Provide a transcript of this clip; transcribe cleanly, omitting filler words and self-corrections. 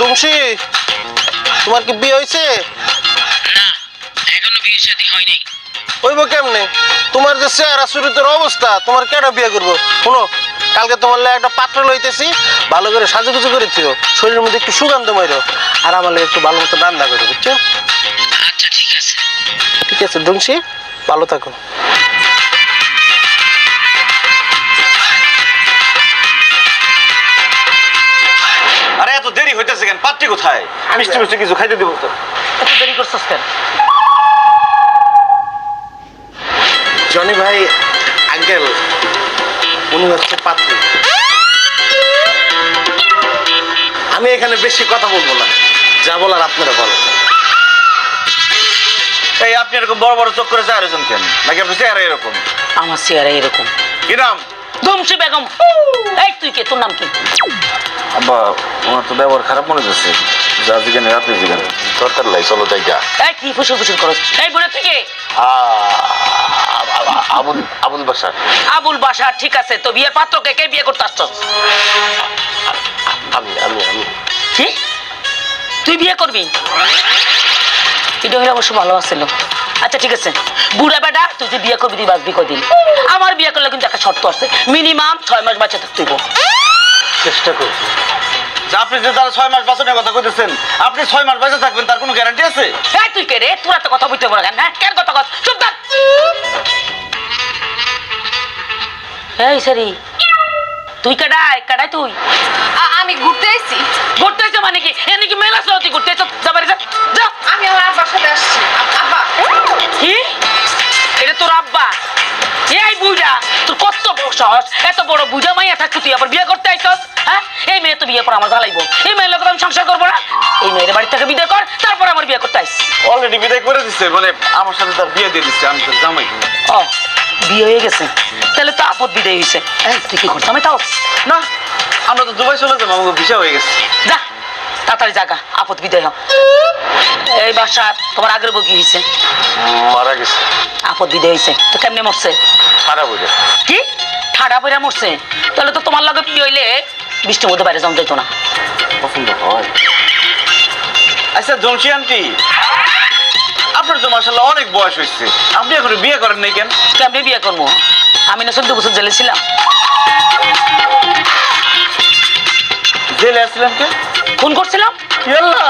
জমশি, তোমার কি বিয়ে হয়েছে? না, এখনো বিয়ে শাদী হয়নি। হইব কেমনে? তোমার যে চেহারা চরিত্রের অবস্থা, তোমার কেডা বিয়ে করবো? শোনো, কালকে তোমার লাগে একটা পাত্র লইতেছি, ভালো করে সাজুগুজু করে দিও, শরীরের মধ্যে একটু সুগন্ধ মাইরো, আর আমার লাগে একটু ভালো মতো রান্না করো, বুঝছো? আচ্ছা ঠিক আছে। ঠিক আছে জমশি, ভালো থাকো। আরে এত দেরি হইতেছে কেন? পাত্রী কোথায়? মিষ্টি মিষ্টি কিছু খাইতে দিব তো। এত দেরি করছস কেন? জনি ভাই, আঙ্কেল, উনি হচ্ছে পাত্রী। আমি এখানে বেশি কথা বলবো না, যা বলার আপনারা বলেন। এই আপনি এরকম বড় বড় চোখ করে চেয়ারেছেন কেন? নাকি আপনি চেয়ারে এরকম? আমার চেহারা এরকম। কি নাম? জমশি বেগম। এই তুই কে? তোর নাম কি? আব্বা, ওনার তো ব্যবহার খারাপ মনে হচ্ছে। যা জিজ্ঞাসা আপনি জিজ্ঞাসা দরকার লাই, চলো যাই যা। এই কি ফুসুর ফুসুর করস? এই বলে তুই কে? আবুল বাসার। আবুল বাসার। ঠিক আছে, তো বিয়ের পাত্রকে কে বিয়ে করতে আসছস? আমি আমি আমি কি? তুই বিয়ে করবি? এটা হলে অবশ্য ভালো আছিল। আচ্ছা ঠিক আছে, বুড়া বেটা, তুই যে বিয়ে করবি তুই বাঁচবি কদিন? আমার বিয়ে করলে কিন্তু একটা শর্ত আছে, মিনিমাম 6 মাস বাচ্চা থাকতে হইব। চেষ্টা করছি। আপনি যে তারা 6 মাস বাঁচানোর কথা কইতেছেন, আপনি 6 মাস বেঁচে থাকবেন তার কোনো গ্যারান্টি আছে? এই তুই কে রে? তোর এত কথা বলতে পারো কেন? হ্যাঁ, কেন কথা কস? চুপ থাক। এই সারি, তুই কাটাই কাটাই তুই আমি ঘুরতে আইছি। ঘুরতে এসে মানে কি? এ নাকি মেলা ছিল, তুই ঘুরতে এসে যাবারে যা যা। আমি আমার আব্বার সাথে আসছি। আব্বা, কি? এটা তোর আব্বা? এই বুঝা, তোর কত বড় সাহস! এত বড় বুঝা মাইয়া থাকতে তুই আবার বিয়ে করতে আইছস? হ্যাঁ, এই মেয়ে তো বিয়ে করে আমার জ্বালাইবো। এই মেয়ের লোক আমি সংসার করবো না। এই মেয়ের বাড়ি থেকে বিদায় কর, তারপর আমার বিয়ে করতে আইস। অলরেডি বিদায় করে দিচ্ছে, মানে আমার সাথে তার বিয়ে দিয়ে দিচ্ছে। আমি তো জামাই। ও, বিয়ে হয়ে গেছে? তাহলে তো আপদ বিদায় হয়েছে। তুই কি করতে? আমি তাও না, আমরা তো দুবাই চলে যাবো, আমাকে ভিসা হয়ে গেছে। যা তাড়াতাড়ি জাগা, আপদ বিদায় হ। এই বাসা তোমার আগের বউ কি হয়েছে? মারা গেছে। আপদ বিদায় হয়েছে তো কেমনে মরছে? খারাপ হয়ে গেছে। কি? ঠাডা পইরা মরছে? তাহলে তো তোমার লগে বিয়ে হইলে বৃষ্টির মধ্যে বাইরে যাওয়া যেত না। পছন্দ হয়। আচ্ছা জমশি আন্টি, আপনার তো মাসাল্লাহ অনেক বয়স হয়েছে, আপনি এখন বিয়ে করেন নাই কেন? কেমনে বিয়ে করবো? আমি না 14 বছর জেলে ছিলাম। জেলে আসছিলেন কে? খুন করছিলাম। ইয়াল্লা।